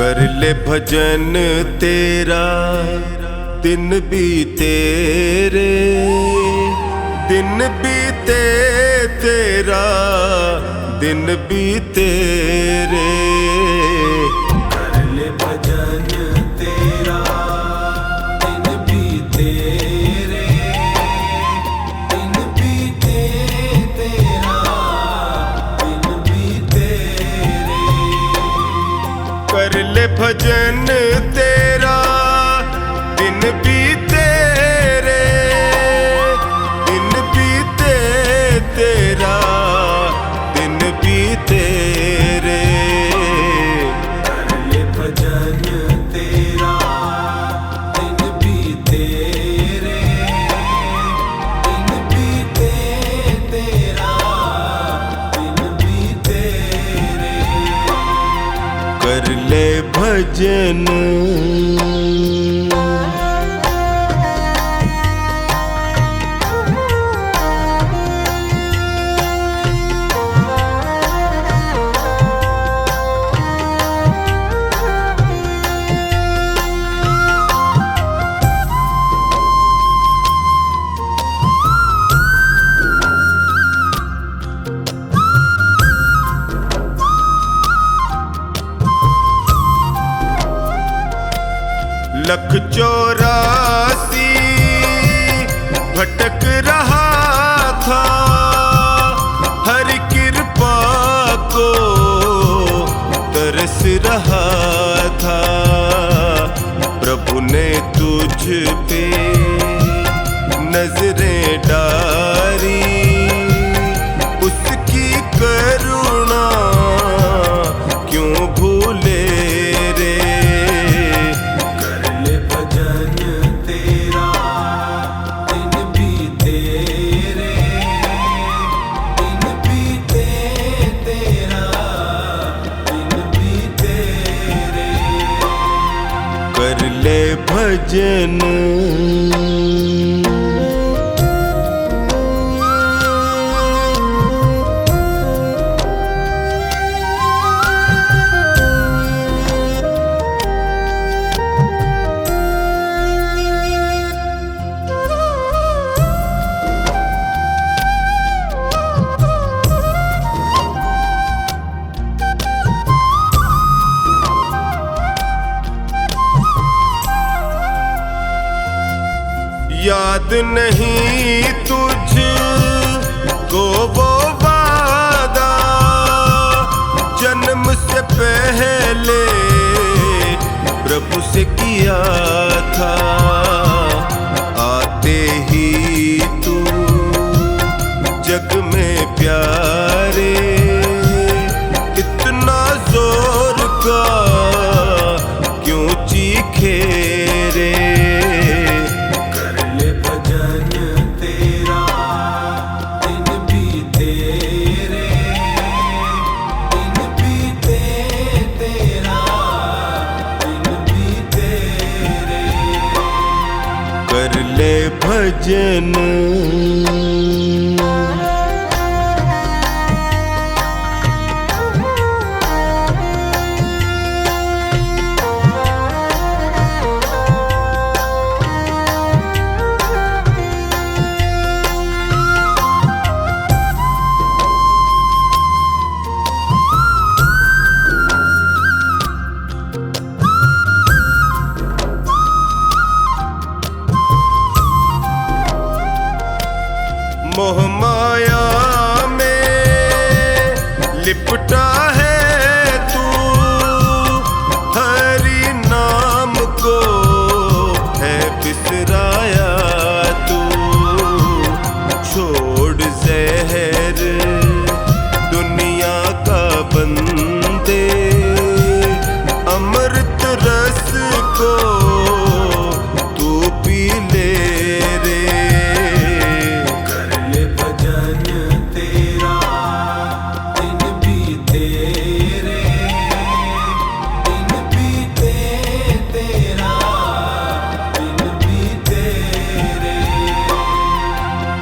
कर ले भजन तेरा दिन बीते रे, दिन बीते तेरा दिन बीते रे। कर ले भजन तेरा दिन बीते रे, दिन बीते तेरा दिन बीते रे। कर ले भजन तेरा दिन बीते रे, दिन बीते तेरा दिन बीते रे। कर ले भजन तेरा दिन बीते रे, दिन बीते तेरा दिन बीते रे। कर ले भजन लख 84 भटक रहा था, हर कृपा को तरस रहा था। प्रभु ने तुझ पे नजरें डाली, उसकी करुणा क्यों भूले रे। कर ले भजन तेरा दिन बीते रे, दिन बीते तेरा दिन बीते रे। कर ले भजन याद नहीं तुझ को वो वादा, जन्म से पहले प्रभु से किया था। आते ही तू जग में प्यारे, इतना जोर का क्यों चीखे रे। कर ले भजन मोह माया में लिपटा है तू, हरि नाम को है बिसराया तू। छोड़ जहर दुनिया का बंदे, अमृत रस को तू पी ले रे।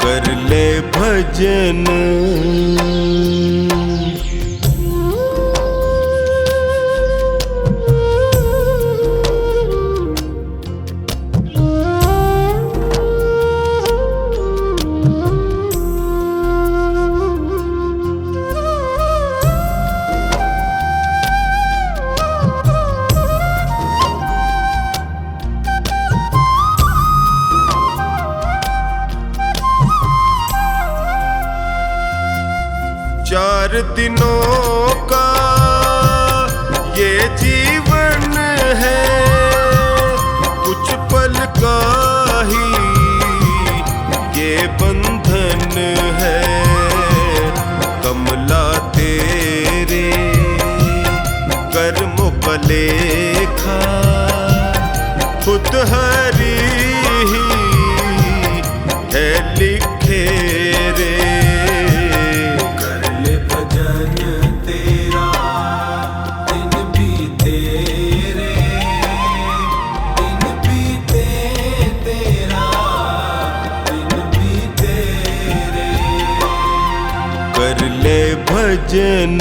कर ले भजन 4 दिनों का ये जीवन है, कुछ पल का ही ये बंधन है। कमला तेरे कर्मों का लेखा खुद हरी ही है लिखे रे। कर ले भजन तेरा दिन बीते रे, दिन बीते तेरा दिन बीते रे। कर ले भजन।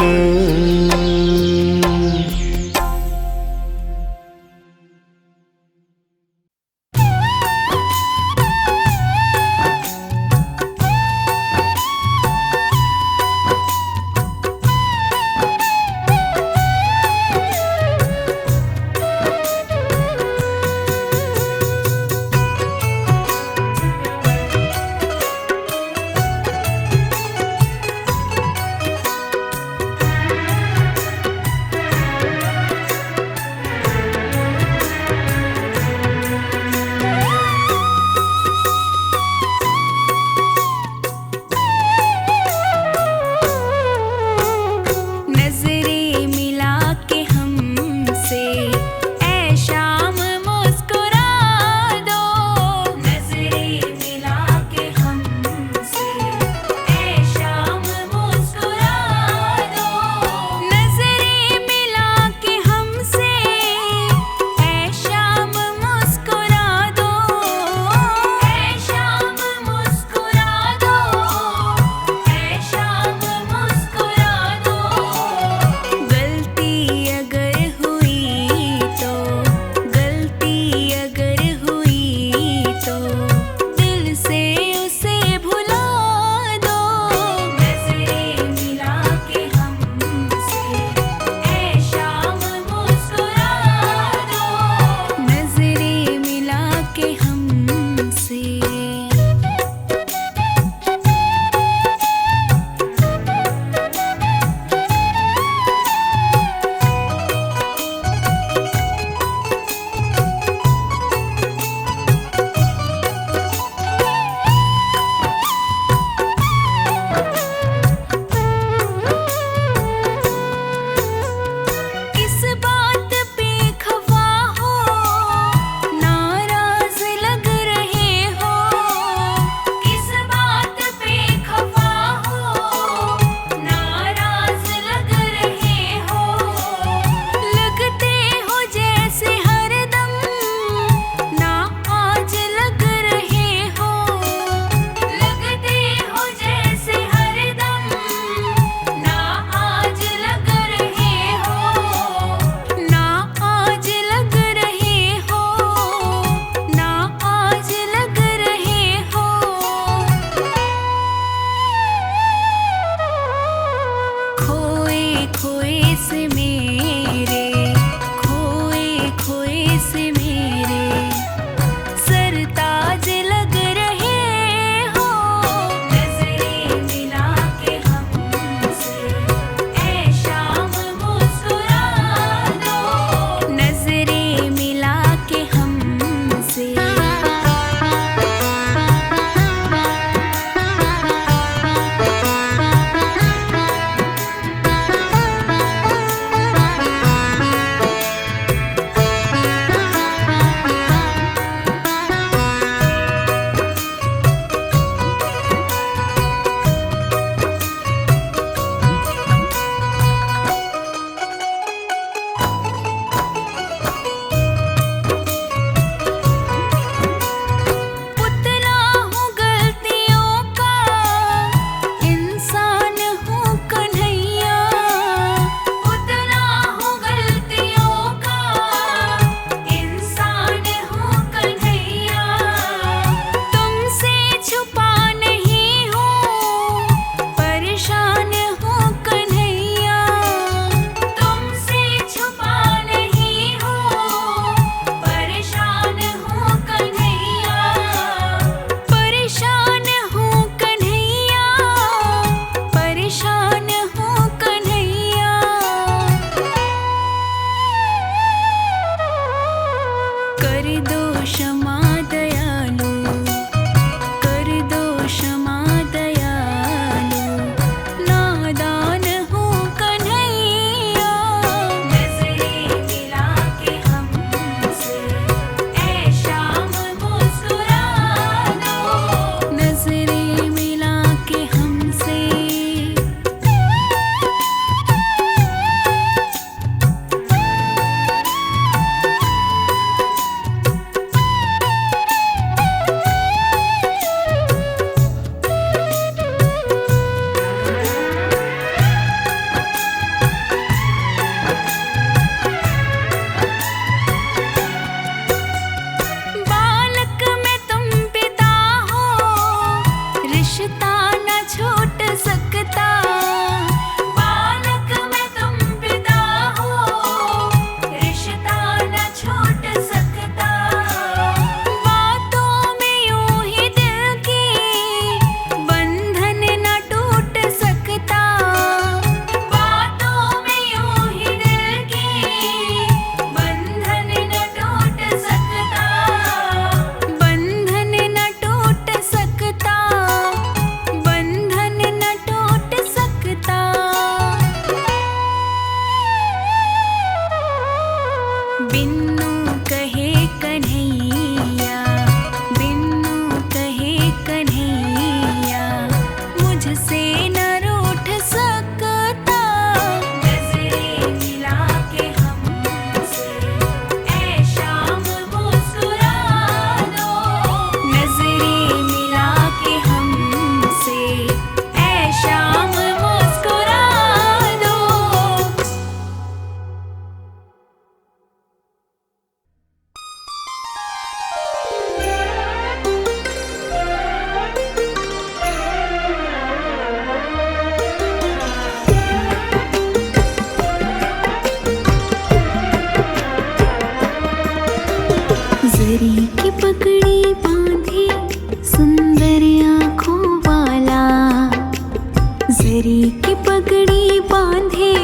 की पगड़ी बांधे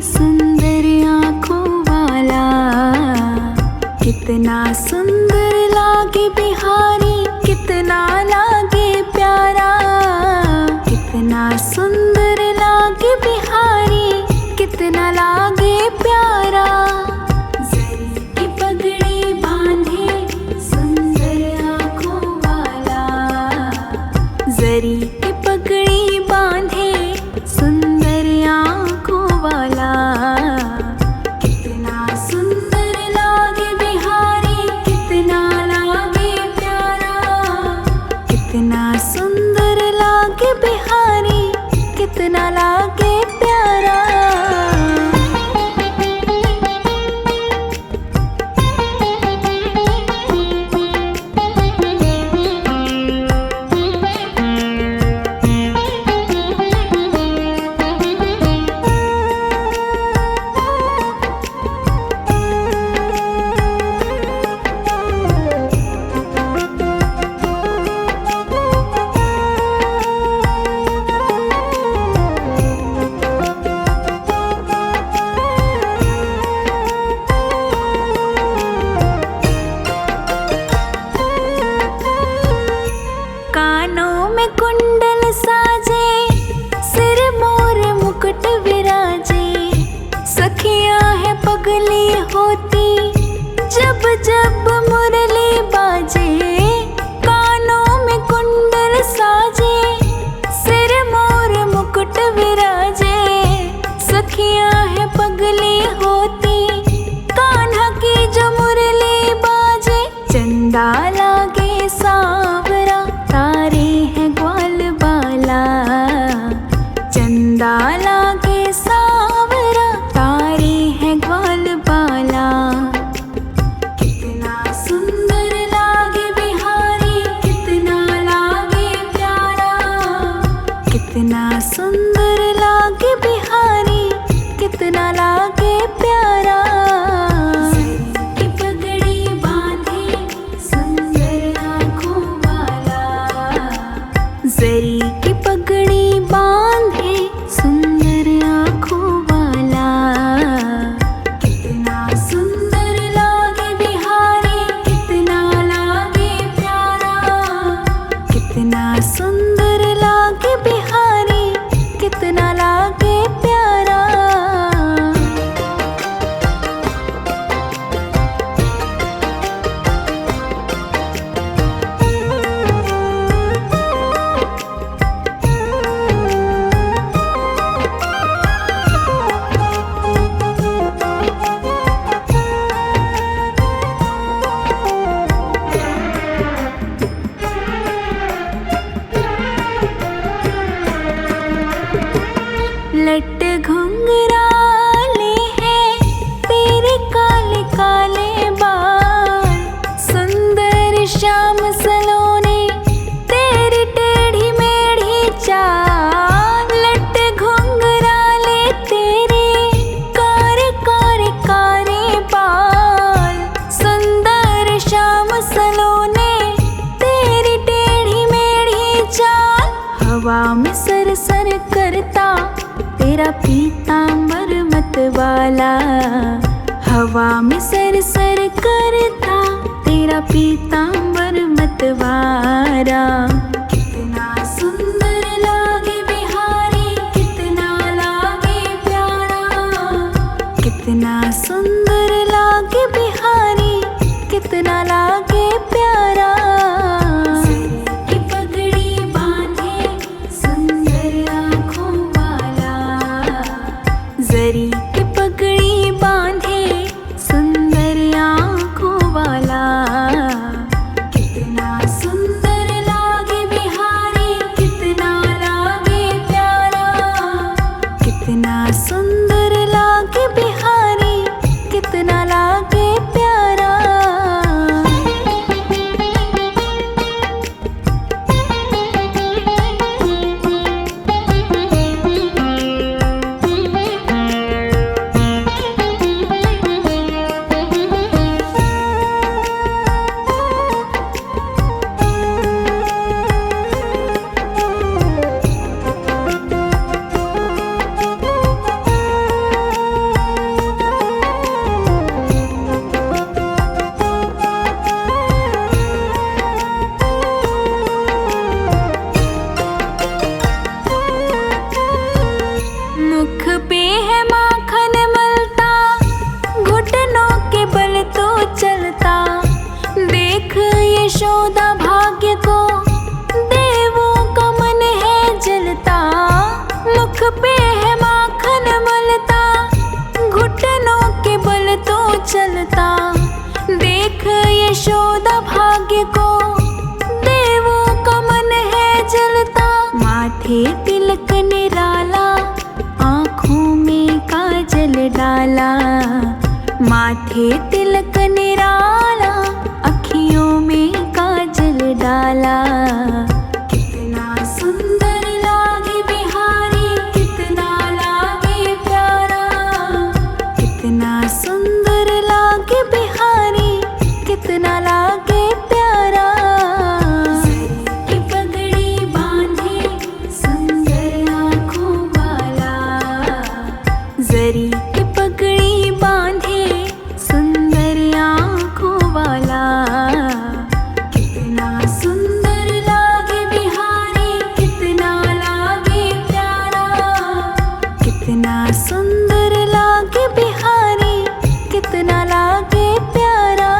सुंदर आँखों वाला, कितना सुंदर लागे बिहारी, कितना लागे प्यारा, कितना सुंदर लागे बिहारी, कितना लागे प्यारा। जरी की पगड़ी बांधे सुंदर आँखों वाला, जरी की पगड़ी बांधे सुंदर आँखों वाला, कितना सुंदर लागे बिहारी, कितना लागे प्यारा, कितना सुंदर लागे बिहारी, कितना लागे प्यारा। कानों में कुंडल साजे, सिर मोर मुकुट विराजे, सखियां है पगली होती जब जब मुरली बाजे। कानों में कुंडल साजे, सिर मोर मुकुट विराजे, सखियां है पगली होती कान्हा की जो मुरली बाजे। चंदा लागे सांवरा, तारे हैं ग्वाल बाला, चंदा लागे सांवरा, तारे हैं ग्वाल बाला, कितना सुंदर लागे बिहारी, कितना लागे प्यारा, कितना सुंदर लागे बिहारी, कितना लागे प्यारा। की पगड़ी बांधे सुंदर आँखों वाला, जरी की पगड़ी बांधे सुंदर आँखों वाला, कितना सुंदर लागे बिहारी, कितना लागे प्यारा, कितना सुंदर लागे बिहारी, कितना लागे प्यारा। लट घुंघराले हैं तेरे काले काले बाल, सुंदर श्याम सलोने तेरी टेढ़ी मेढ़ी चाल। लट घुंघराले तेरे कारे कारे कारे बाल, सुंदर श्याम सलोने तेरी टेढ़ी मेढ़ी चाल। हवा में सर सर करता तेरा पीतांबर मत वाला, हवा में सर सर करता तेरा पीतांबर मत वाला, कितना सुंदर लागे बिहारी, कितना लागे प्यारा, कितना सुंदर लागे बिहारी, कितना लागे प्यारा। की पगड़ी बांधे सुंदर आँखों वाला, जरी की पगड़ी बांधे सुंदर आँखों वाला, कितना सुंदर लागे बिहारी, कितना लागे प्यारा, कितना सुंदर लागे बिहारी, कितना लागे प्यारा। यशोदा भाग्य को, देवों का मन है जलता, मुख पे है माखन मलता, घुटनों के बल तो चलता। देख यशोदा भाग्य को, देवों का मन है जलता। माथे तिलक निराला, आँखों में काजल डाला, माथे तिलक निराला, अखियों में काजल डाला। कितना सुंदर लागे बिहारी, कितना लागे प्यारा, कितना सुंदर लागे बिहारी, कितना लागे प्यारा। जरी की पगड़ी बांधे सुंदर आँखों वाला, जरी की पगड़ी बांधे सुंदर आँखों वाला। कितना सुंदर लागे बिहारी, कितना लागे प्यारा, कितना सुंदर लागे बिहारी, कितना लागे प्यारा।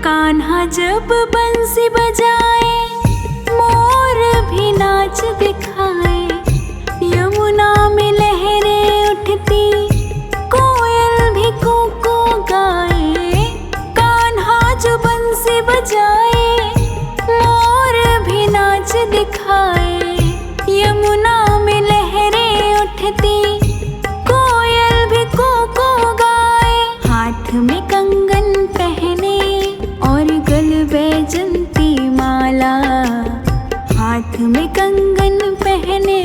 कान्हा जब बंसी बजाए, मोर भी नाच दिखाए, यमुना में लहरें उठती, कोयल भी कूकू गाए। कान्हा जो बंसी बजाए, मोर भी नाच दिखाए, यमुना में लहरें उठती, कोयल भी कूकू गाए। हाथ में कंगन पहने और गल वैजंती माला, हाथ में कंगन पहने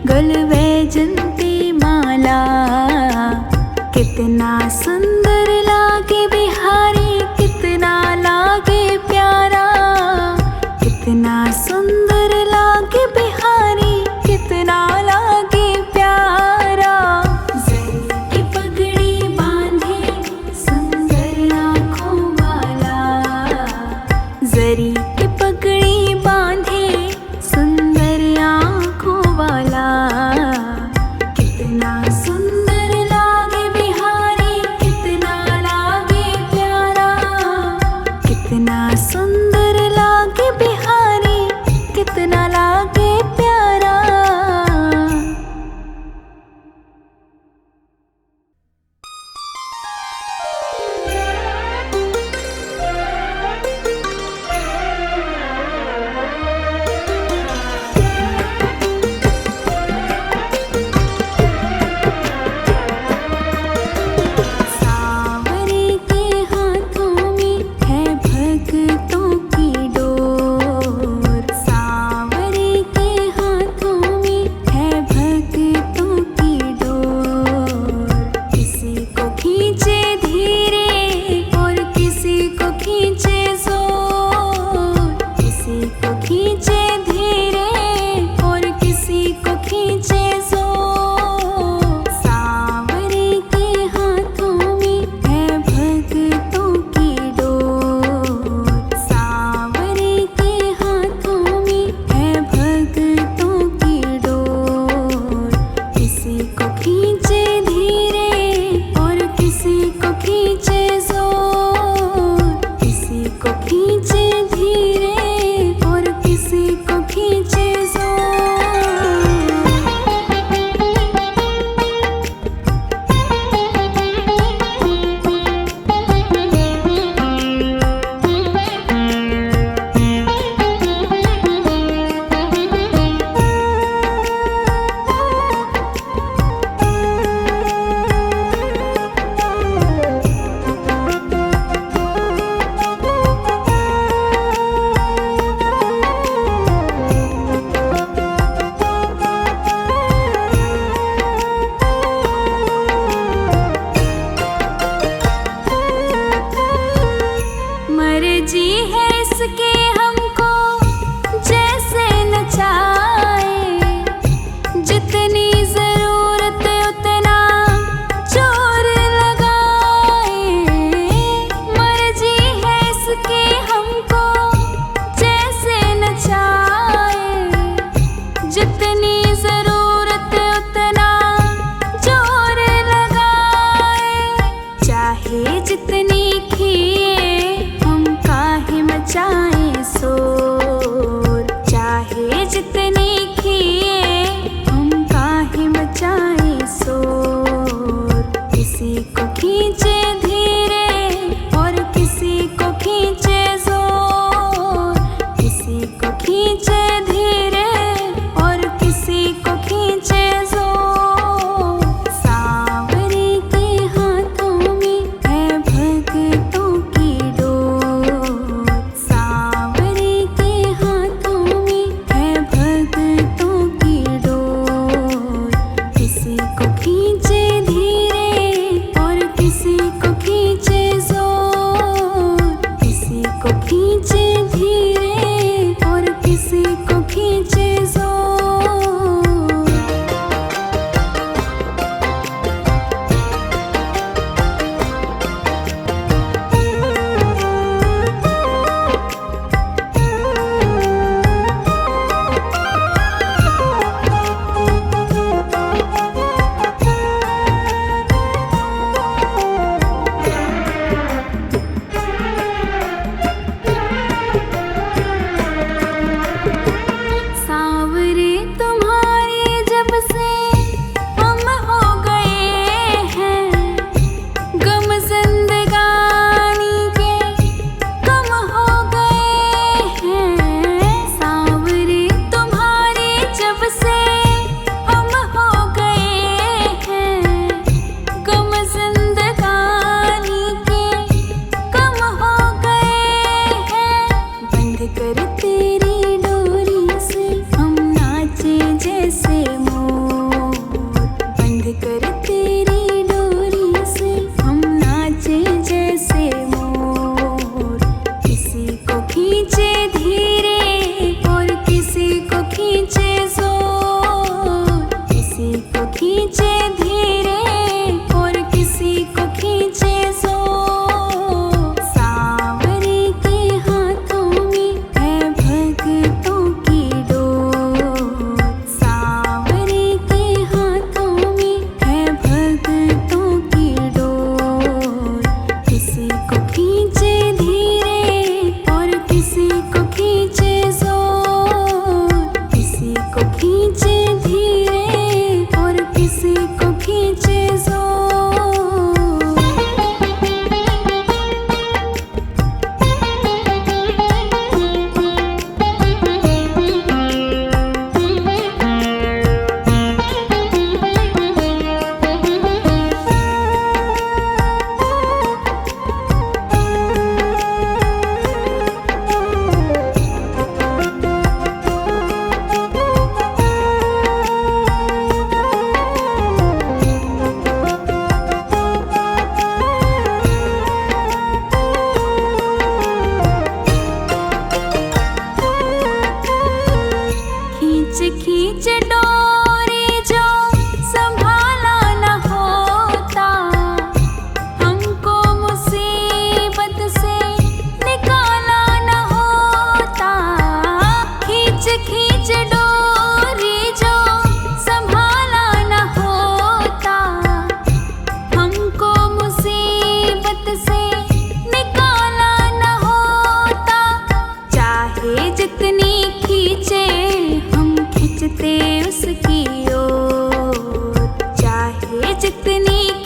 गल वैजंती माला। कितना सुंदर लागे बिहारी, कितना लागे प्यारा, कितना सुंदर लागे बिहारी, कितना लागे प्यारा। जरी की पगड़ी बांधे सुंदर आँखों वाला, जरी की पगड़ी बांधे सुंदर आँखों वाला। कितना सुंदर लागे बिहारी, कितना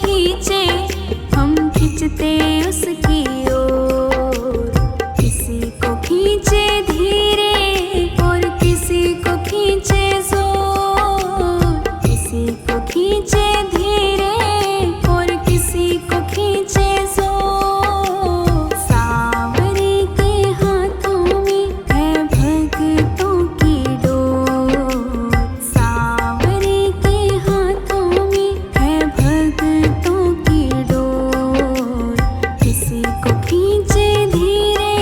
खींचे, हम खींचते उसकी ओर। किसी को खींचे धीरे और किसी को खींचे जोर, किसी को खींचे धीरे और किसी को खींचे जोर। सांवरे के हाथों में है भक्तों की डोर, सांवरे के हाथों में है भक्तों की डोर। किसी को खींचे धीरे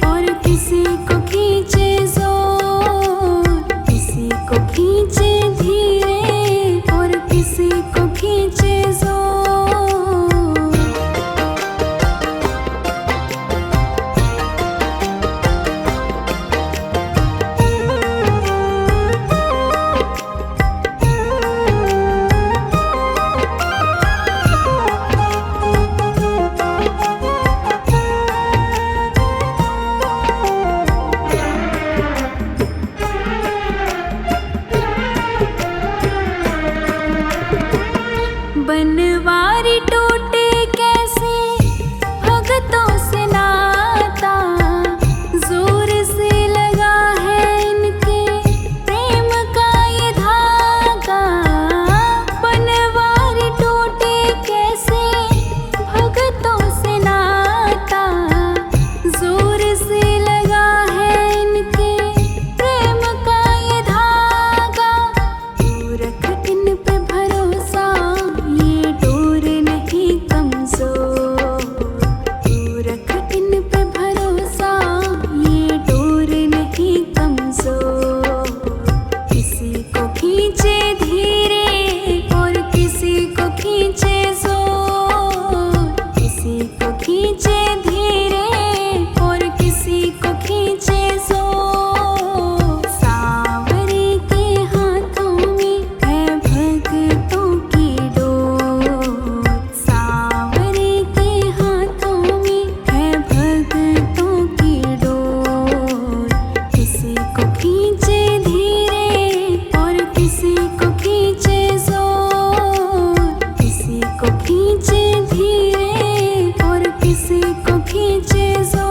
और किसी को खींचे जोर, किसी को खींचे धीरे और किसी को खींचे जोर। बनवारी टूटे कैसे भगतों से नाता, जोर से लगा है इनके प्रेम का ये धागा। बनवारी टूटे कैसे भगतों से नाता, जोर से लगा है इनके प्रेम का ये धागा। तू रख इन पे भरोसा, ये डोर नहीं कमजोर। तू रख इन पे भरोसा, ये डोर नहीं कमजोर। किसी को खींचे धीरे और किसी को खींचे जोर, किसी को खींचे धीरे और किसी को खींचे जोर। सांवरे के हाथों में है भक्तों की डोर, सांवरे के हाथों में है भक्तों की डोर। किसी को खींचे धीरे और किसी को खींचे जोर, किसी को खींचे धीरे और किसी को खींचे जोर।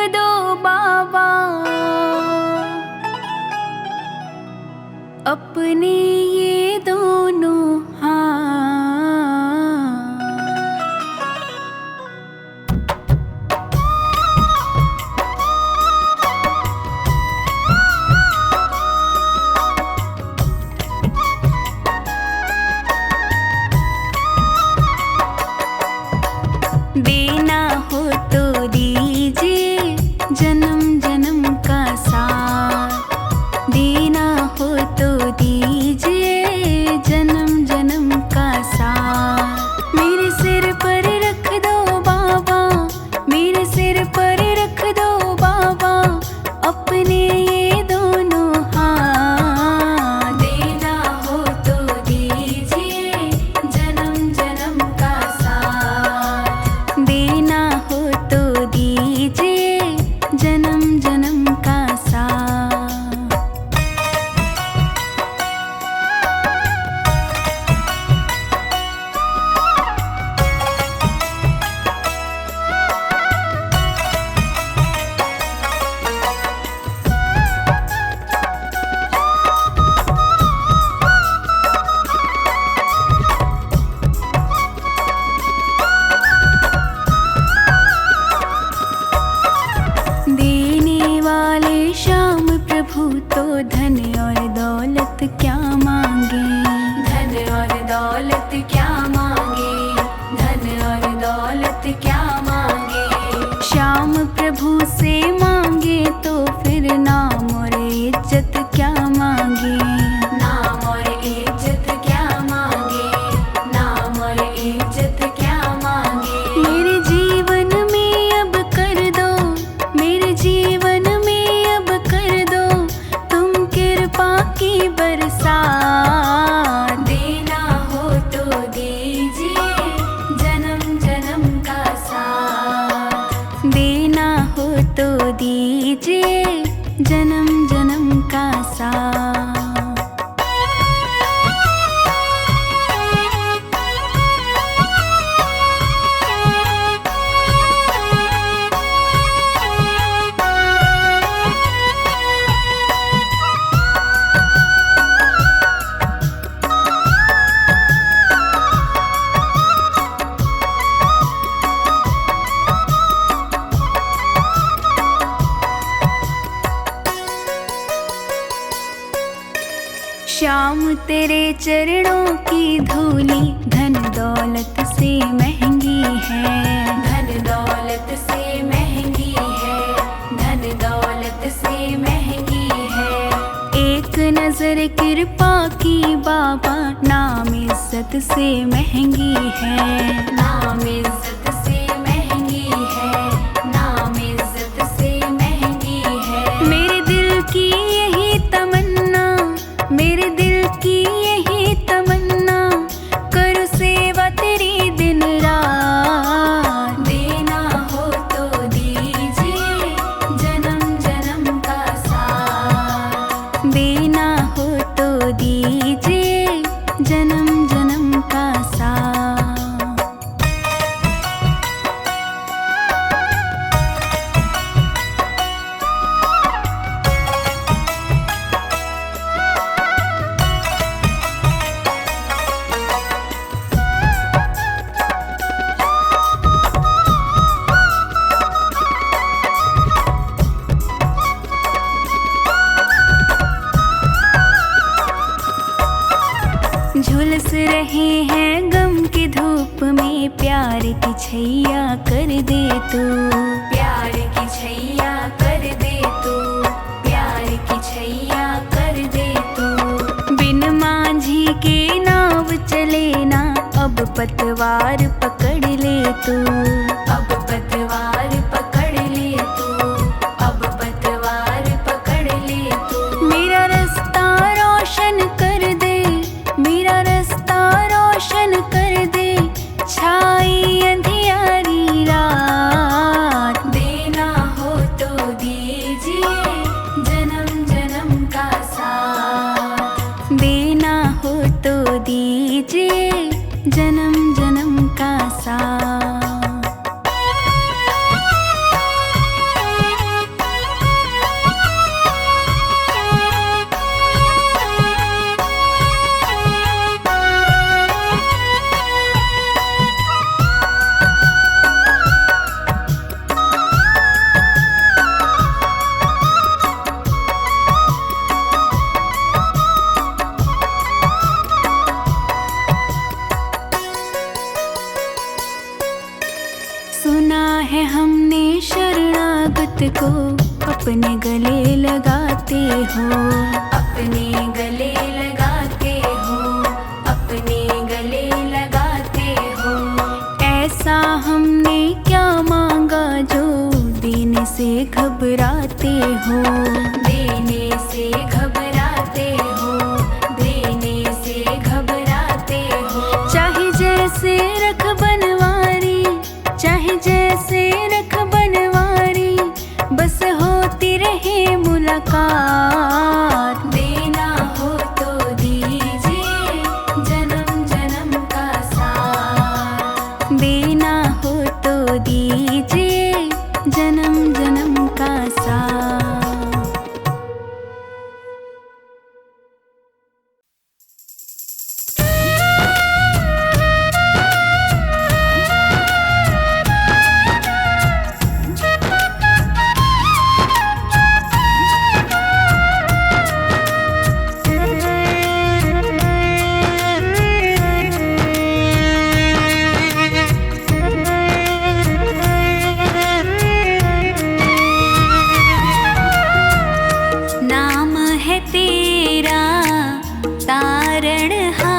दो बाबा अपने ये दोनों हाथ। देना हो तो दीजिए जन्म जन्म का साथ, देना हो तो दीजिए जन्म जन्म का साथ। मेरे सिर पर रख दो बाबा, मेरे सिर पर रख दो बाबा अपने ये दोनों हाथ। देना हो तो दीजिए जन्म जन्म का साथ, देना हो तो दीजिए जन्म जन्म का साथ। देने वाले श्याम प्रभु तो धन और दौलत क्या मांगे, धन और दौलत क्या मांगे, धन और दौलत क्या मांगे। श्याम प्रभु से मांगे तो फिर नाम और इज्जत क्या मांगे, नाम और इज्जत क्या मांगे, नाम और इज्जत क्या मांगे। मेरे जीवन में अब कर दो, मेरे जीवन में अब कर दो तुम कृपा की बरसात। देना हो तो दीजिए जन्म जन्म का साथ, देना हो तो दीजिए जन्म जन्म का साथ। श्याम तेरे चरणों की धूली धन दौलत से महंगी है, धन दौलत से महंगी है, धन दौलत से महंगी है। एक नजर कृपा की बाबा नाम इज्जत से महंगी है, नाम इज्जत से महंगी है, नाम इज्जत से महंगी है। मेरे दिल की यही तमन्ना, मेरे दिल की यही तमन्ना करो सेवा तेरी दिन रात। देना हो तो दीजिए जन्म जन्म का साथ, देना हो तो दीजिए जन्म जन्म का साथ। झुलस रहे हैं गम की धूप में, प्यार की छैया कर दे तू, प्यार की छैया कर दे तू, प्यार की छैया कर दे तू। बिन मांझी के नाव चले ना, अब पतवार पकड़ ले तू, अब पतवार पकड़ ले तू, अब पतवार पकड़ ले तू। मेरा रास्ता रोशन कर दे, मेरा रास्ता रोशन कर दे, छाई अंधियारी रात। देना हो तो दीजिए जन्म जन्म का साथ, देना हो तो दीजिए जन्म जन्म का साथ। को अपने गले लगाते हो, अपने गले लगाते हो, अपने गले लगाते हो। ऐसा हमने क्या मांगा जो देने से घबराते हो, देने से घबराते हो, देने से घबराते हो। चाहे जैसे रख बनवारी, चाहे जैसे रख बनवारी, बस होती रहे मुलाकात। देना हो तो दीजिए जन्म जन्म का साथ, देना हो तो दीजिए जन्म जन्म का साथ। नाम है तेरा तारणहारा,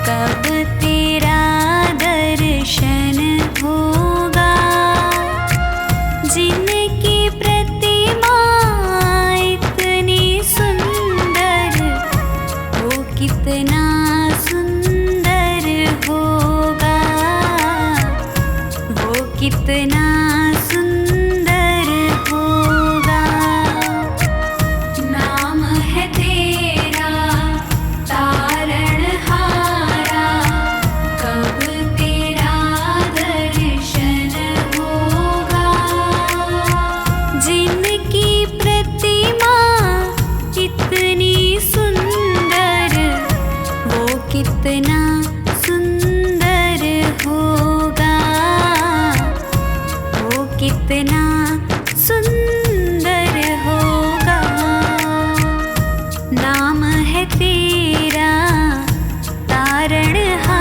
कब तेरा दर्शन होगा। जिनकी प्रतिमा इतनी सुंदर, वो कितना सुंदर होगा, वो कितना सुंदर होगा। नाम है तेरा तारणहारा, कब तेरा दर्शन होगा। जिनकी प्रतिमा इतनी सुंदर, वो कितना सुंदर होगा, वो कितना सुंदर होगा। नाम है तेरा तारणहारा।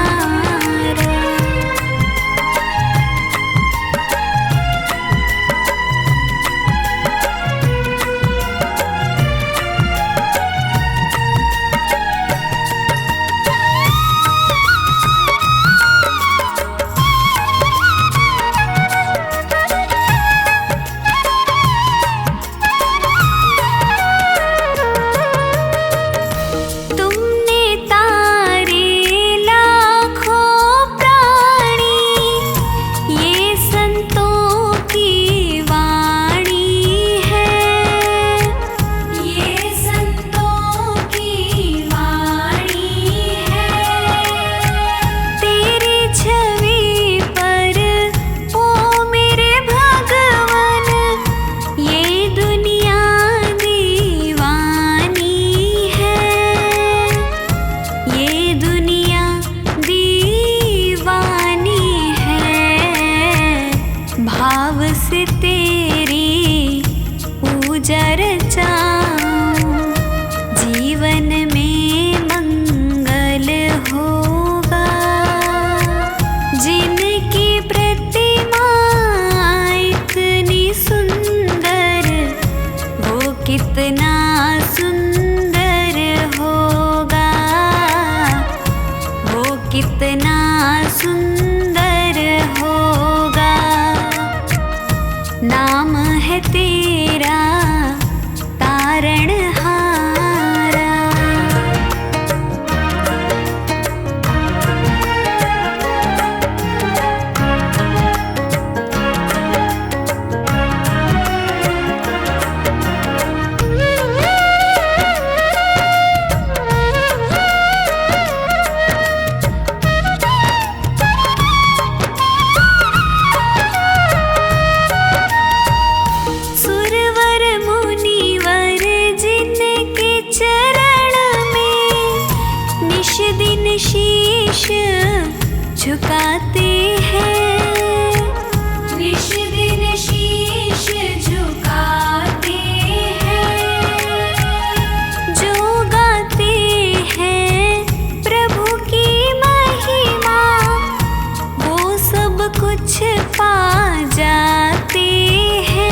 तुमने तारे लाखों प्राणी, ये संतों की वाणी है, ये संतों की वाणी है। तेरी छवि पर ओ मेरे भगवान, ये दुनिया दीवानी है, ये दुनिया दीवानी है। भाव से तेरी पूजा रचाऊं, जीवन में मंगल होगा। जिनकी प्रतिमा इतनी सुंदर, वो कितना सुंदर होगा, वो कितना सुंदर होगा। नाम है तेरा तारणहारा। सुरवर मुनिवर जिनके चरण में निश दिन शीश झुकाते हैं, निश दिन शीश झुकाते हैं। जो गाते हैं प्रभु की महिमा, वो सब कुछ पा जाते हैं।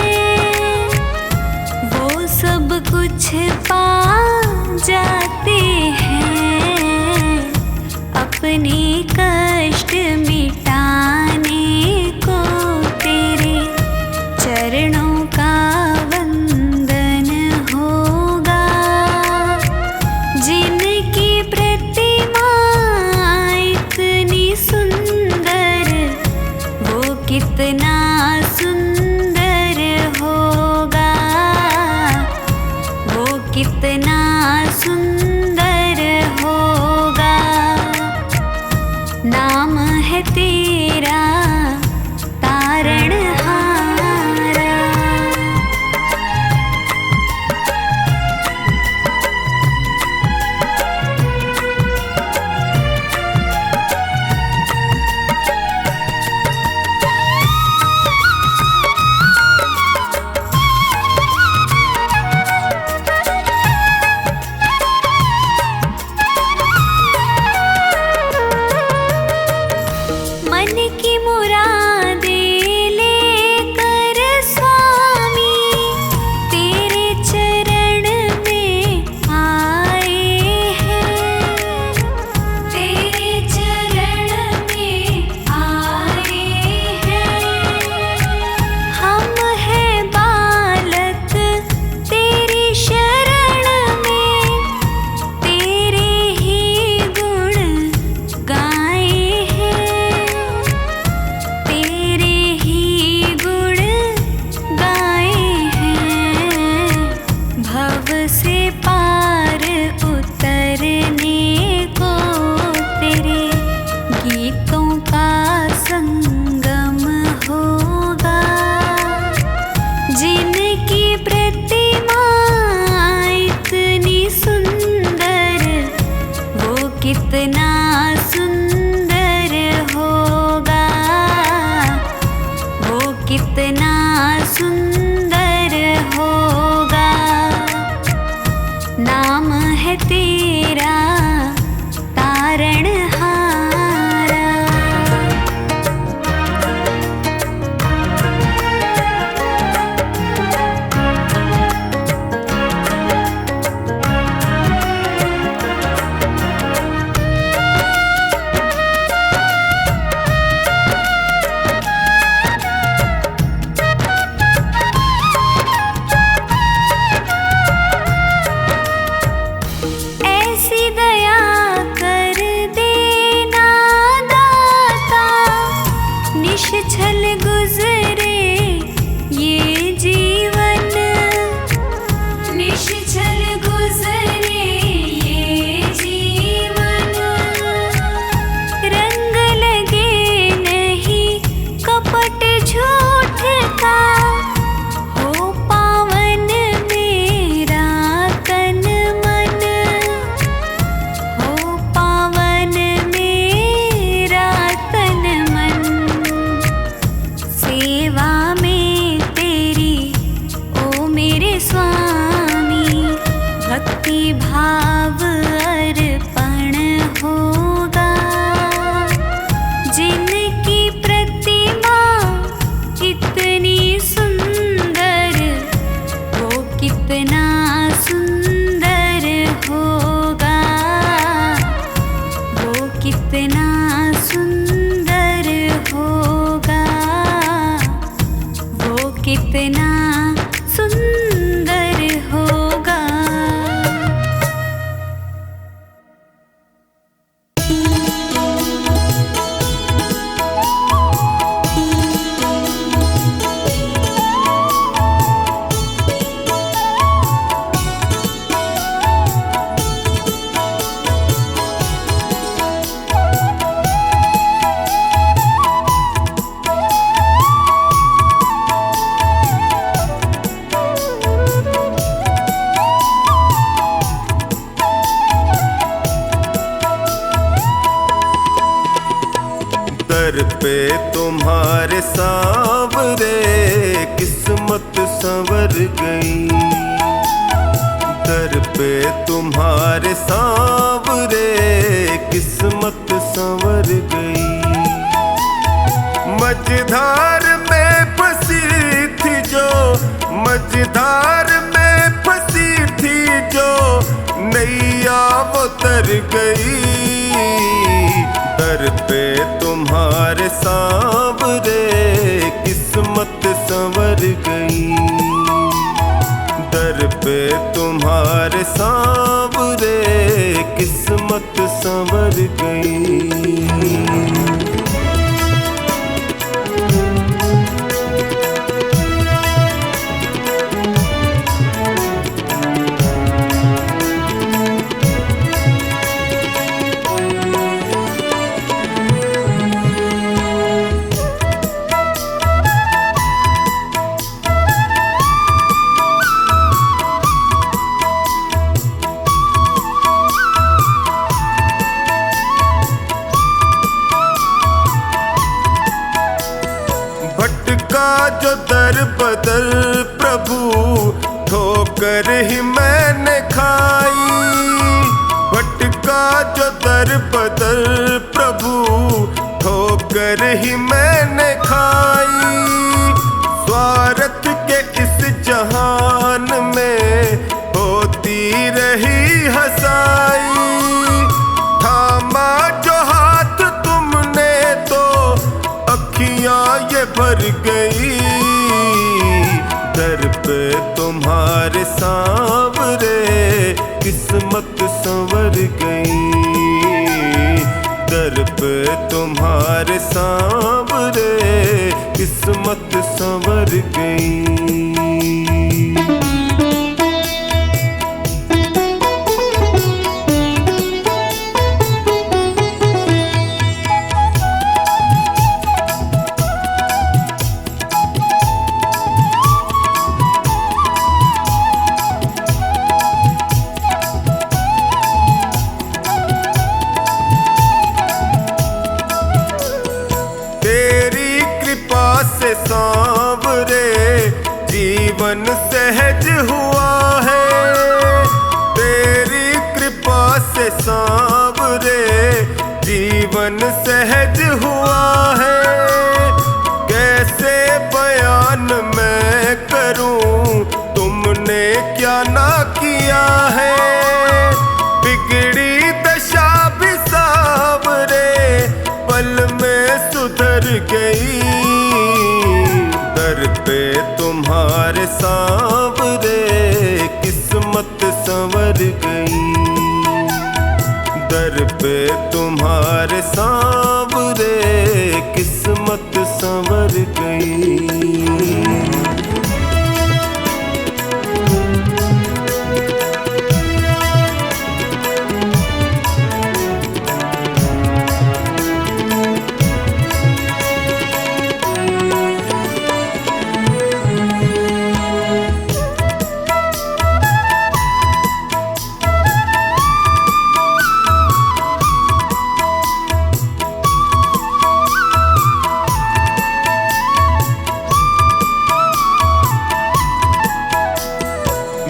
नाम है तेरा तारणहारा। ऐसी दया कर देना दाता, निश्छल गुजरे ये जीवन, निश्छल गुजरे ये जीवन। रंग लगे नहीं कपट झूठ का, हो पावन मेरा तन मन, हो पावन मेरा तन मन। सेवा में तेरी ओ मेरे स्वामी, भक्ति भाव अर्पण होगा। जिनकी प्रतिमा कितनी सुंदर, वो कितना सुंदर होगा, वो कितना सुंदर होगा, वो कितना सुंदर होगा। दर पे तुम्हारे सांवरे किस्मत संवर गई, दर पे तुम्हारे सांवरे किस्मत संवर गई। मझधार में फंसी थी जो, मझधार में फंसी थी जो, नैया वो तर गई। दर पे तुम्हारे सांवरे किस्मत संवर गई, दर पे तुम्हारे सांवरे किस्मत संवर गई। भटका जो दर बदर प्रभु, ठोकर ही मैंने खाई। भटका जो दर बदर प्रभु, ठोकर ही मैंने खाई। स्वार्थ के इस जहान में होती रही हंसाई। थामा जो हाथ तुमने तो अखियां ये भर गई। दर पे तुम्हारे सांवरे किस्मत संवर गई, दर पे तुम्हारे सांवरे किस्मत संवर गई। सांवरे जीवन सहज हुआ है, तेरी से सांवरे जीवन सहज हुआ है। कैसे बयान मैं करूं तुमने क्या ना किया है। बिगड़ी दशा भी सांवरे पल में सुधर गई। दर पे तुम्हारे सांवरे किस्मत संवर गई। दर पे तुम्हारे सांवरे किस्मत संवर गई।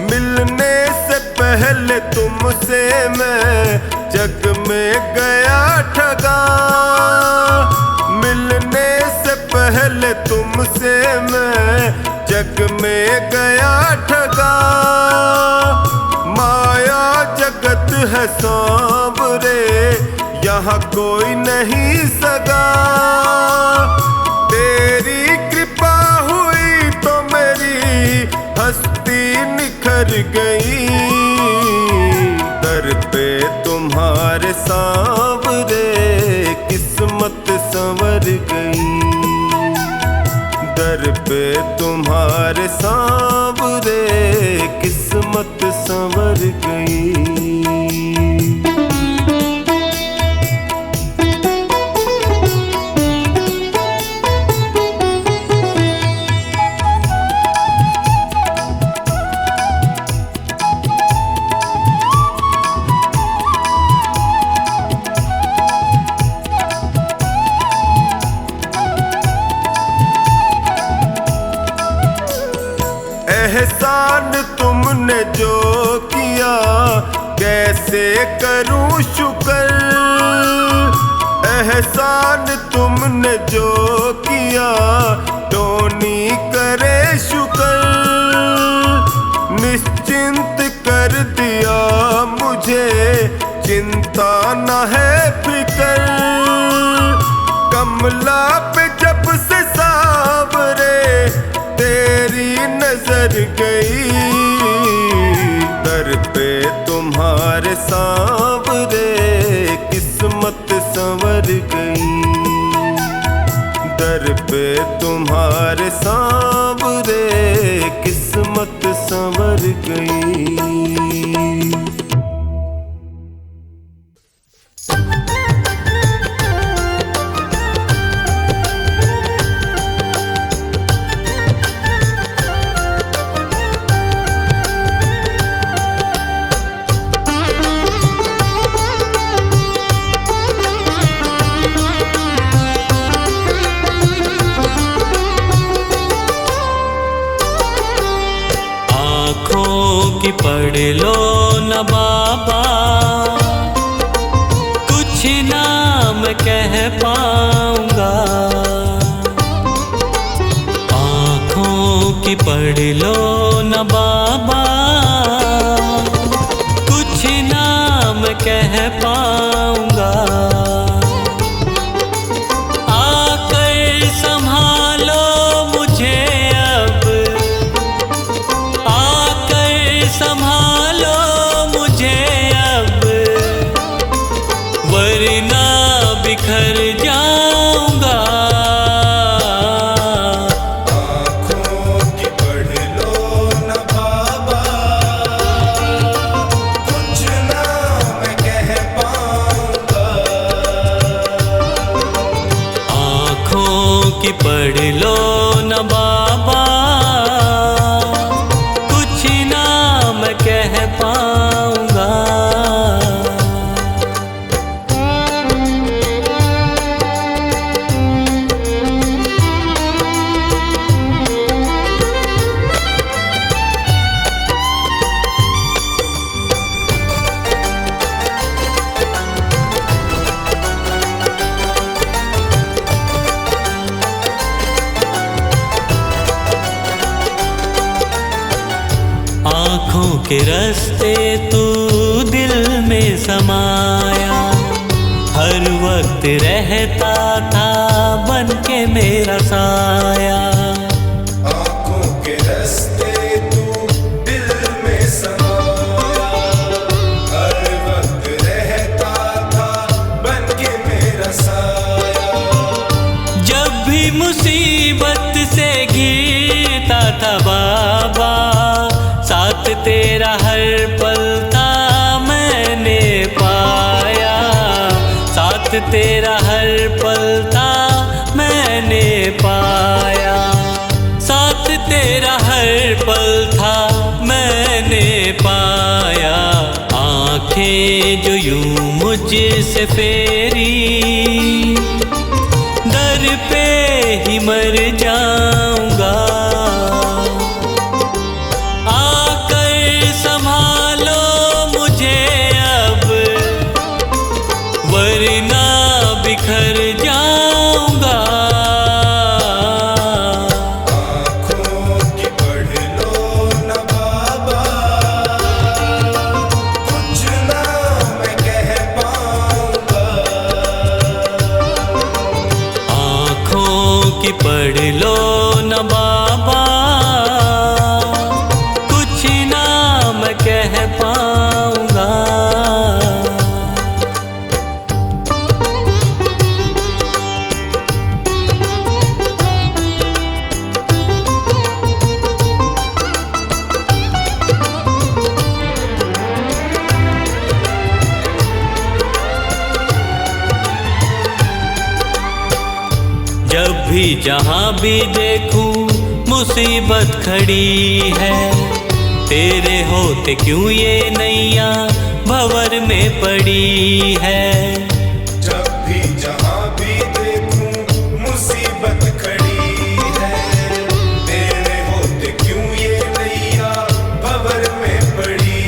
मिलने से पहले तुमसे मैं जग में गया ठगा। मिलने से पहले तुमसे मैं जग में गया ठगा। माया जगत है सांवरे यहाँ कोई नहीं सगा। तेरी कृपा हुई तो मेरी हस्ती निखर गई। दर पे तुम्हारे सांवरे किस्मत संवर गई। दर पे तुम्हारे सांवरे किस्मत संवर गई। एहसान तुमने जो किया कैसे करूं शुक्र। एहसान तुमने जो किया टोनी करे शुक्र। निश्चिंत कर दिया मुझे चिंता न है फिक्र। कमला पे जब से सांवरे तेरी नजर गई। दर पे तुम्हारे सांवरे किस्मत संवर गई। दर पे तुम्हारे सांवरे किस्मत संवर गई। की पढ़ लो न बाबा कुछ ना मैं कह पाऊंगा। आँखों की पढ़ लो न बाबा कुछ ना मैं कह पाऊंगा। आकर संभालो मुझे अब, संभालो मुझे अब, वरना बिखर जाऊंगा। आँखों की पढ़ लो न बाबा कुछ ना मैं कह पाऊंगा। आँखों की पढ़ लो न बाबा कह पाऊंगा। के रास्ते तू दिल में समाया, हर वक्त रहता था बन के मेरा साया। आँखों के रास्ते तू दिल में समाया, हर वक्त रहता था बन के मेरा साया। जब भी मुसीबत से घिरता था बाबा, साथ तेरा हर पल था मैंने पाया, साथ तेरा हर पल था मैंने पाया, साथ तेरा हर पल था मैंने पाया। आंखें जो यूं मुझसे फेरी, दर पे ही मर जाऊंगा। आकर संभालो मुझे अब, वरना बिखर जाऊंगा। आँखों की पढ़ लो न बाबा, कुछ ना मैं कह पाऊंगा। आँखों की पढ़ लो न बाबा, कुछ ना मैं कह पाऊंगा। जब भी जहाँ भी देखूं मुसीबत खड़ी है, तेरे होते क्यों ये नैया भंवर में पड़ी है। जब भी जहाँ भी देखूं मुसीबत खड़ी है, तेरे होते क्यों ये नैया भंवर में पड़ी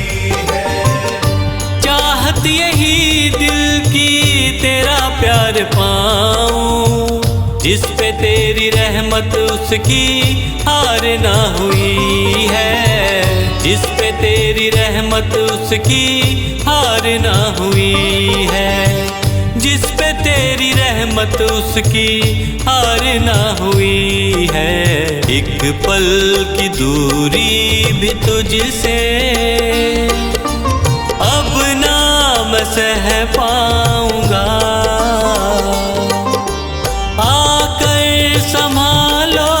है। चाहत यही दिल की तेरा प्यार पाऊं, जिस पे तेरी रहमत उसकी हार ना हुई है, जिस पे तेरी रहमत उसकी हार ना हुई है, जिस पे तेरी रहमत उसकी हार ना हुई है। एक पल की दूरी भी तुझसे अब ना मैं सह पाऊंगा। आकर संभालो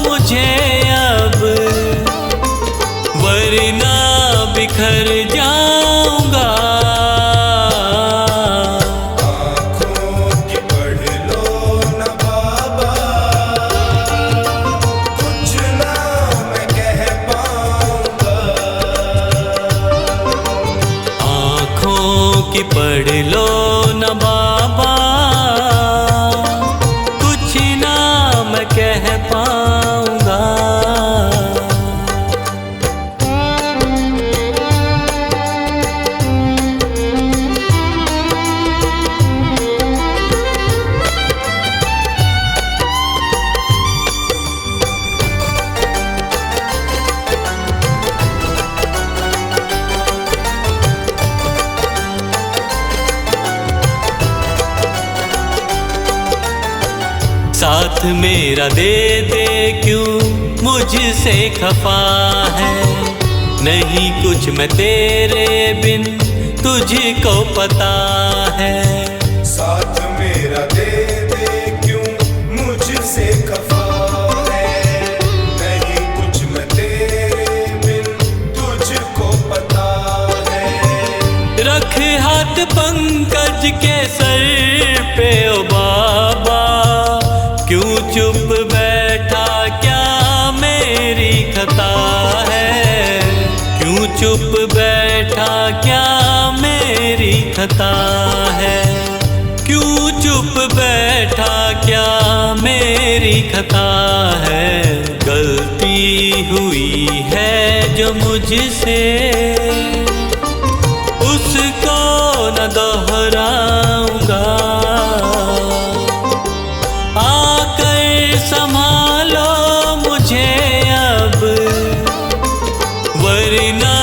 मुझे अब, वरना बिखर जाऊंगा। आँखों की पढ़ लो न बाबा, कुछ ना मैं कह पाऊंगा। आँखों की पढ़ लो न बाबा, कुछ ना मैं कह पाऊंगा। साथ मेरा दे दे क्यों मुझसे खफा है, नहीं कुछ मैं तेरे बिन तुझको पता है। साथ मेरा दे दे क्यों मुझसे खफा है, नहीं कुछ मैं तेरे बिन तुझको पता है। रख हाथ पंकज के सर पे ओ बाबा, क्यों चुप बैठा क्या मेरी खता है, क्यों चुप बैठा क्या मेरी खता है, क्यों चुप बैठा क्या मेरी खता है। गलती हुई है जो मुझसे उसको न दोहराऊंगा। आकर संभालो मुझे अब, वरना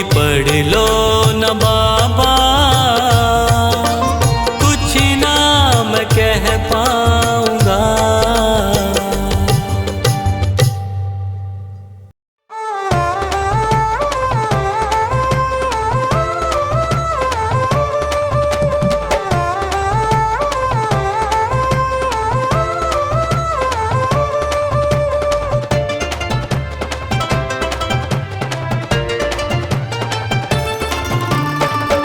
पोथी पढ़ लो न बाबा, कुछ ना मैं कह पाऊंगा।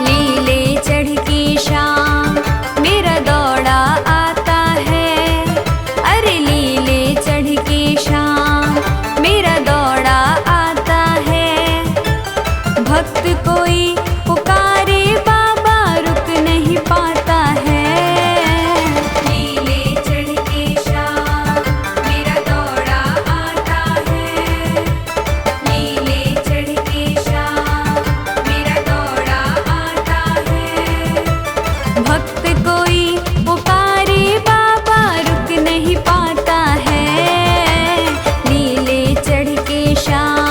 लीले चढ़ की शाम मेरा दौड़ा आता है, अरे लीले चढ़ की शाम मेरा दौड़ा आता है। भक्त कोई पुकारे बाबा रुक नहीं पाता है। लीले चढ़ की शाम मेरा दौड़ा आता है, लीले चढ़ की शाम मेरा दौड़ा आता है। भक्त कोई पुकारे बाबा रुक नहीं पाता है। लीले चढ़ के शाम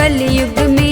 कलयुग में